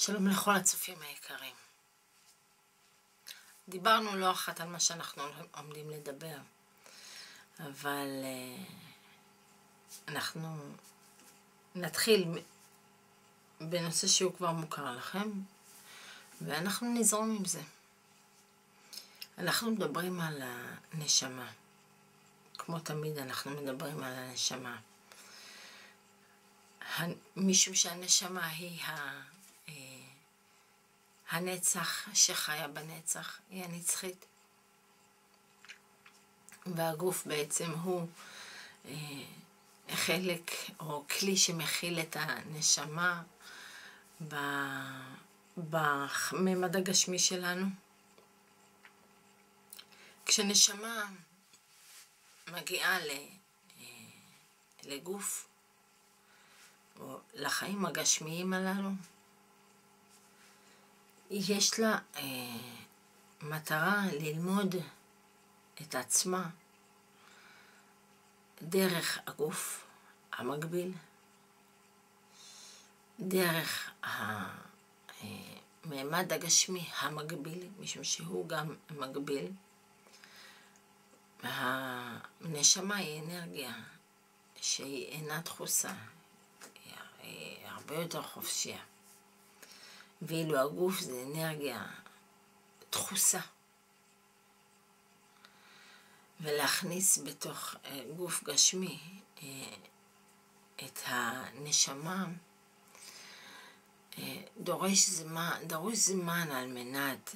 שלום לכל הצופים היקרים. דיברנו לא אחת על מה שאנחנו עומדים לדבר, אבל אנחנו נתחיל בנושא שהוא כבר מוכר לכם, ואנחנו נזרום עם זה. אנחנו מדברים על הנשמה. כמו תמיד אנחנו מדברים על הנשמה. משום שהנשמה היא הנצח שחיה בנצח, היא הנצחית. והגוף בעצם הוא חלק או כלי שמכיל את הנשמה בממד הגשמי שלנו. כשנשמה מגיעה לגוף או לחיים הגשמיים הללו, יש לה מטרה ללמוד את עצמה דרך הגוף המקביל, דרך הממד הגשמי המקביל, משום שהוא גם מקביל. הנשמה היא אנרגיה שהיא אינה דחוסה, היא הרבה יותר חופשייה. ואילו הגוף זה אנרגיה דחוסה. ולהכניס בתוך גוף גשמי את הנשמה דורש זמן על מנת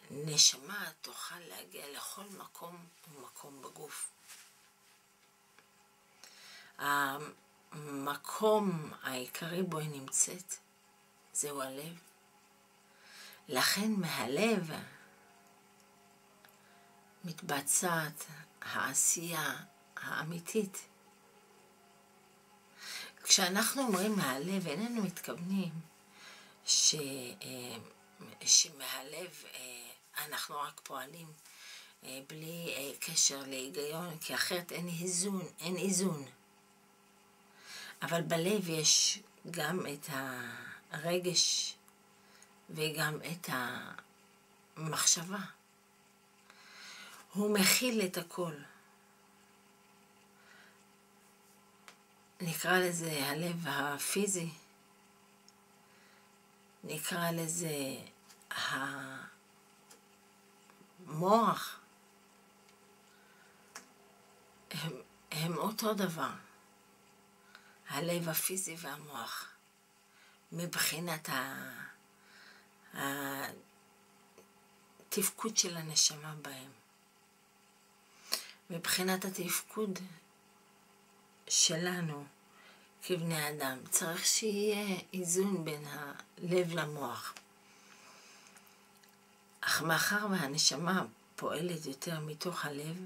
שהנשמה תוכל להגיע לכל מקום ומקום בגוף. המקום העיקרי בו היא נמצאת זהו הלב. לכן מהלב מתבצעת העשייה האמיתית. כשאנחנו אומרים מהלב, איננו מתכוונים שמהלב אנחנו רק פועלים בלי קשר להיגיון, כי אחרת אין איזון. אבל בלב יש גם את הרגש וגם את המחשבה. הוא מכיל את הכל. נקרא לזה הלב הפיזי, נקרא לזה המוח. הם אותו דבר. הלב הפיזי והמוח. מבחינת התפקוד של הנשמה בהם. מבחינת התפקוד שלנו כבני אדם, צריך שיהיה איזון בין הלב למוח. אך מאחר והנשמה פועלת יותר מתוך הלב,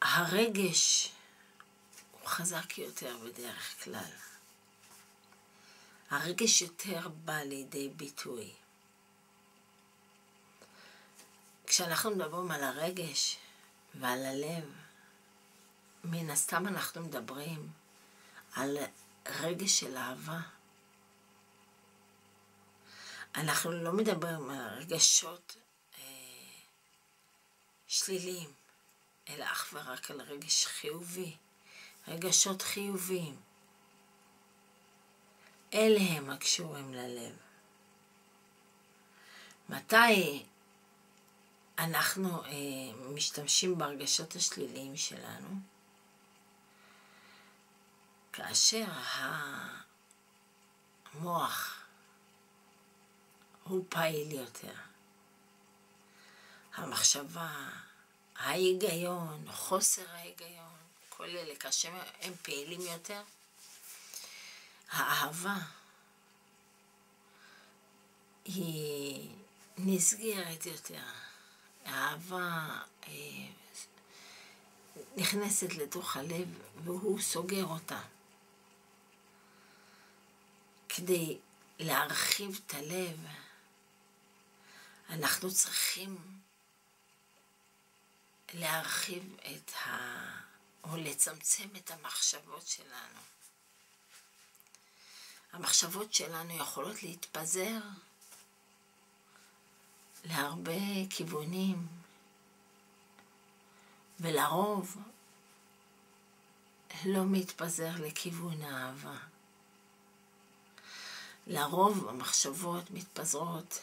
הרגש הוא חזק יותר בדרך כלל. הרגש יותר בא לידי ביטוי. כשאנחנו מדברים על הרגש ועל הלב, מן הסתם אנחנו מדברים על רגש של אהבה. אנחנו לא מדברים על רגשות שליליים, אלא אך ורק על רגש חיובי, רגשות חיוביים. אלה הם הקשורים ללב. מתי אנחנו משתמשים ברגשות השליליים שלנו? כאשר המוח הוא פעיל יותר. המחשבה, ההיגיון, חוסר ההיגיון, כל אלה, כאשר הם פעילים יותר, האהבה היא נסגרת יותר. האהבה נכנסת לתוך הלב והוא סוגר אותה. כדי להרחיב את הלב, אנחנו צריכים להרחיב או לצמצם את המחשבות שלנו. המחשבות שלנו יכולות להתפזר להרבה כיוונים, ולרוב לא מתפזר לכיוון האהבה. לרוב המחשבות מתפזרות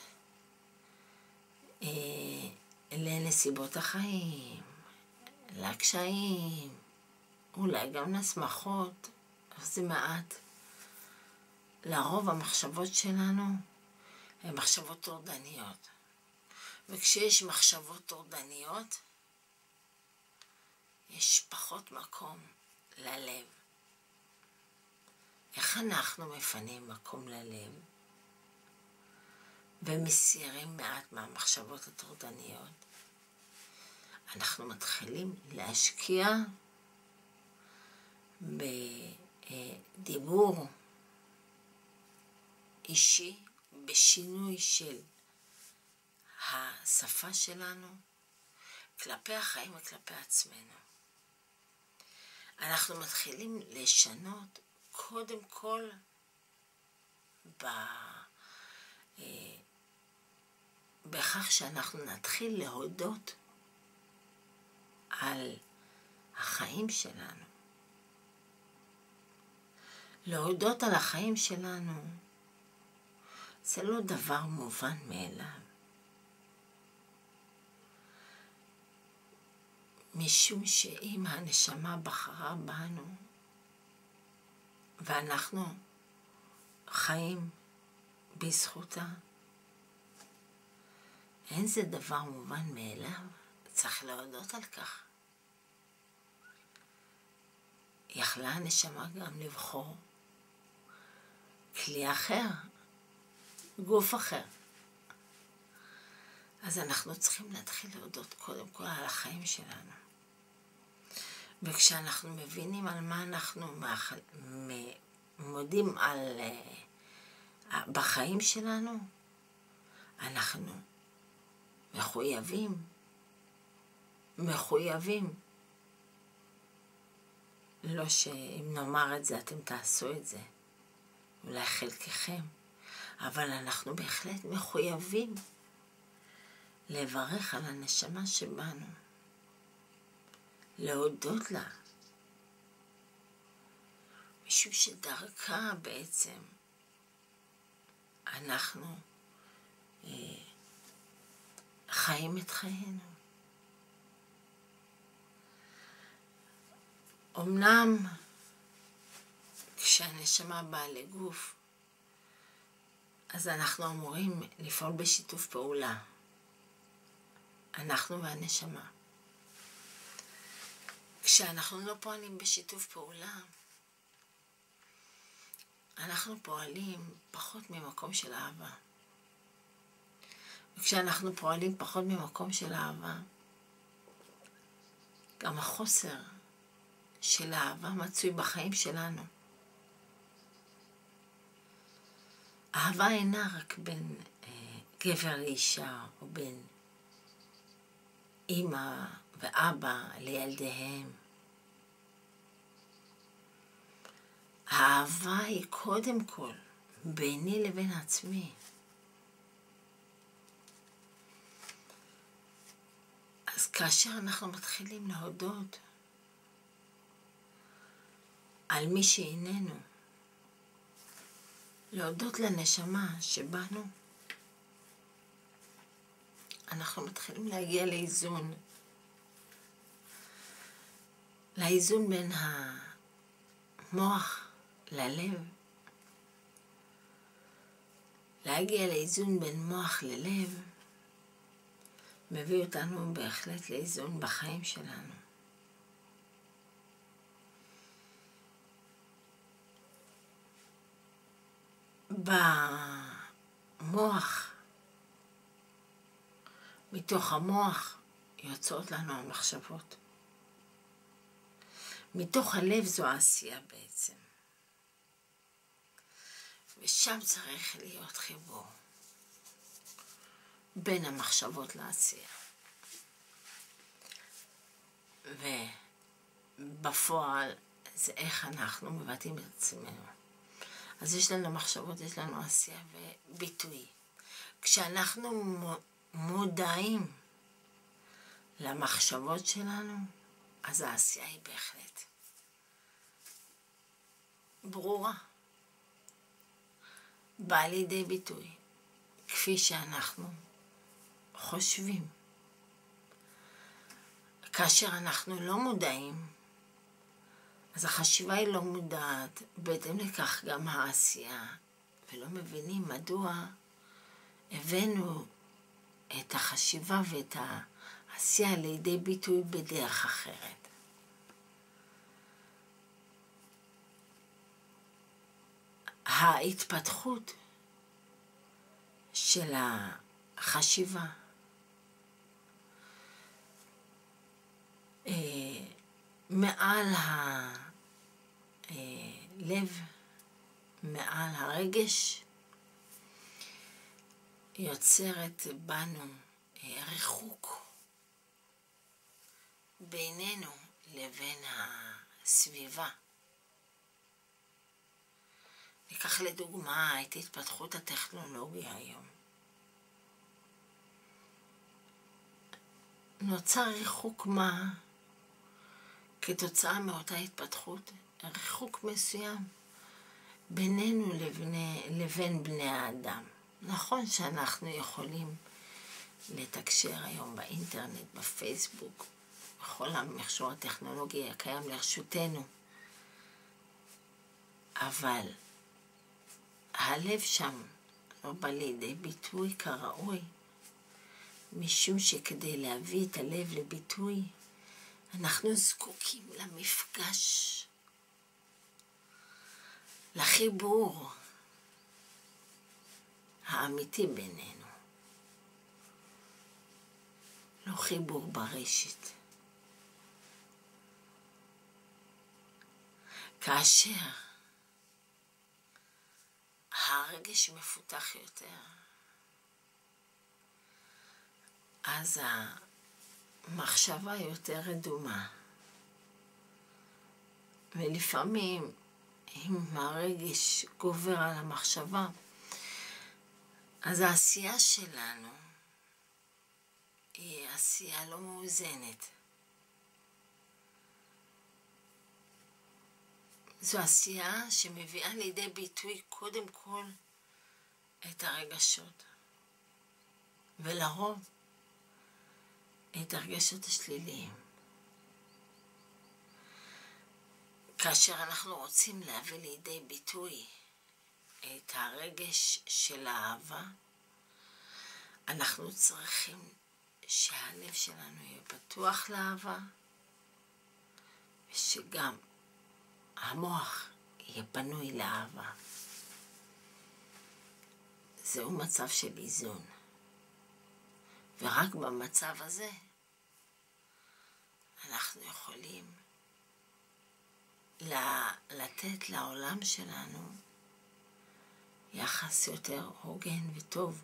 לנסיבות החיים, לקשיים, אולי גם לשמחות, אבל זה מעט. לרוב המחשבות שלנו הן מחשבות טורדניות. וכשיש מחשבות טורדניות, יש פחות מקום ללב. איך אנחנו מפנים מקום ללב ומסירים מעט מהמחשבות הטורדניות? אנחנו מתחילים להשקיע בדיבור אישי, בשינוי של השפה שלנו כלפי החיים וכלפי עצמנו. אנחנו מתחילים לשנות קודם כל בכך שאנחנו נתחיל להודות על החיים שלנו. להודות על החיים שלנו זה לא דבר מובן מאליו. משום שאם הנשמה בחרה בנו ואנחנו חיים בזכותה, אין זה דבר מובן מאליו, צריך להודות על כך. יכלה הנשמה גם לבחור כלי אחר, גוף אחר. אז אנחנו צריכים להתחיל להודות קודם כל על החיים שלנו. וכשאנחנו מבינים על מה אנחנו מודים בחיים שלנו, אנחנו מחויבים. לא שאם נאמר את זה אתם תעשו את זה, אולי חלקכם, אבל אנחנו בהחלט מחויבים לברך על הנשמה שבנו, להודות לה, משום שדרכה בעצם אנחנו חיים את חיינו. אמנם כשהנשמה באה לגוף, אז אנחנו אמורים לפעול בשיתוף פעולה, אנחנו והנשמה. כשאנחנו לא פועלים בשיתוף פעולה, אנחנו פועלים פחות ממקום של אהבה. וכשאנחנו פועלים פחות ממקום של אהבה, גם החוסר של האהבה מצוי בחיים שלנו. אהבה אינה רק בין גבר לאישה, או בין אמא ואבא לילדיהם. האהבה היא קודם כל ביני לבין עצמי. אז כאשר אנחנו מתחילים להודות על מי שאיננו, להודות לנשמה שבנו, אנחנו מתחילים להגיע לאיזון בין המוח ללב. להגיע לאיזון בין מוח ללב מביא אותנו בהחלט לאיזון בחיים שלנו. במוח, מתוך המוח יוצאות לנו המחשבות. מתוך הלב זו העשייה בעצם. ושם צריך להיות חיבור בין המחשבות לעשייה. ובפועל זה איך אנחנו מבטאים את עצמנו. אז יש לנו מחשבות, יש לנו עשייה וביטוי. כשאנחנו מודעים למחשבות שלנו, אז העשייה היא בהחלט ברורה. באה לידי ביטוי, כפי שאנחנו חושבים. כאשר אנחנו לא מודעים, אז החשיבה היא לא מודעת, בהתאם לכך גם העשייה, ולא מבינים מדוע הבאנו את החשיבה ואת העשייה לידי ביטוי בדרך אחרת. ההתפתחות של החשיבה מעל הלב, מעל הרגש, יוצרת בנו ריחוק בינינו לבין הסביבה. ניקח לדוגמה את התפתחות הטכנולוגיה היום. נוצר ריחוק מה? כתוצאה מאותה התפתחות, ריחוק מסוים בינינו לבין בני האדם. נכון שאנחנו יכולים לתקשר היום באינטרנט, בפייסבוק, בכל המכשור הטכנולוגי הקיים לרשותנו, אבל הלב שם לא בא לידי ביטוי כראוי, משום שכדי להביא את הלב לביטוי, אנחנו זקוקים למפגש, לחיבור האמיתי בינינו. לא חיבור ברשת. כאשר הרגש מפותח יותר, אז המחשבה יותר רדומה. ולפעמים, אם הרגש גובר על המחשבה, אז העשייה שלנו היא עשייה לא מאוזנת. זו עשייה שמביאה לידי ביטוי קודם כל את הרגשות, ולרוב את הרגשות השליליים. כאשר אנחנו רוצים להביא לידי ביטוי את הרגש של האהבה, אנחנו צריכים שהלב שלנו יהיה פתוח לאהבה, ושגם המוח יהיה פנוי לאהבה. זהו מצב של איזון. ורק במצב הזה אנחנו יכולים לתת לעולם שלנו יחס יותר הוגן וטוב.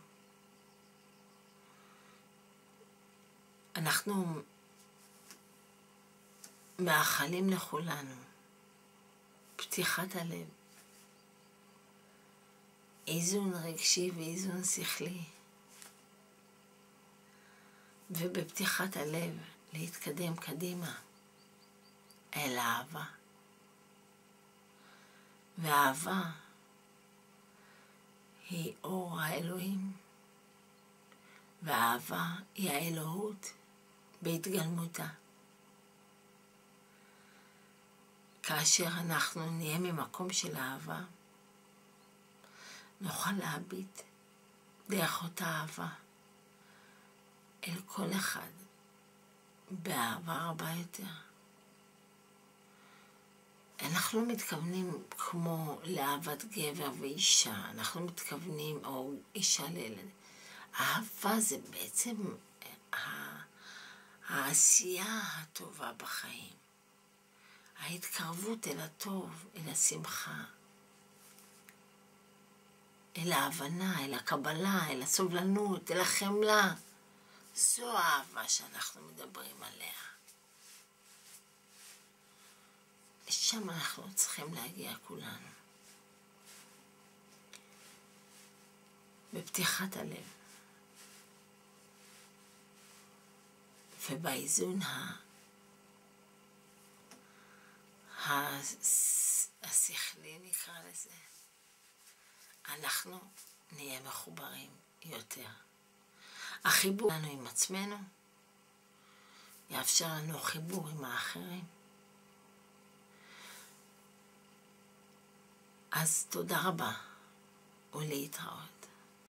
אנחנו מאחלים לכולנו פתיחת הלב, איזון רגשי ואיזון שכלי, ובפתיחת הלב להתקדם קדימה אל האהבה. והאהבה היא אור האלוהים, והאהבה היא האלוהות בהתגלמותה. כאשר אנחנו נהיה ממקום של אהבה, נוכל להביט דרך אותה אהבה אל כל אחד באהבה רבה יותר. אנחנו מתכוונים כמו לאהבת גבר ואישה, אנחנו מתכוונים, או אישה לילד. אהבה זה בעצם העשייה הטובה בחיים. ההתקרבות אל הטוב, אל השמחה, אל ההבנה, אל הקבלה, אל הסובלנות, אל החמלה. זו האהבה שאנחנו מדברים עליה. שם אנחנו צריכים להגיע כולנו. בפתיחת הלב. ובאיזון השכלי נקרא לזה, אנחנו נהיה מחוברים יותר. החיבור לנו עם עצמנו יאפשר לנו חיבור עם האחרים. אז תודה רבה ולהתראות.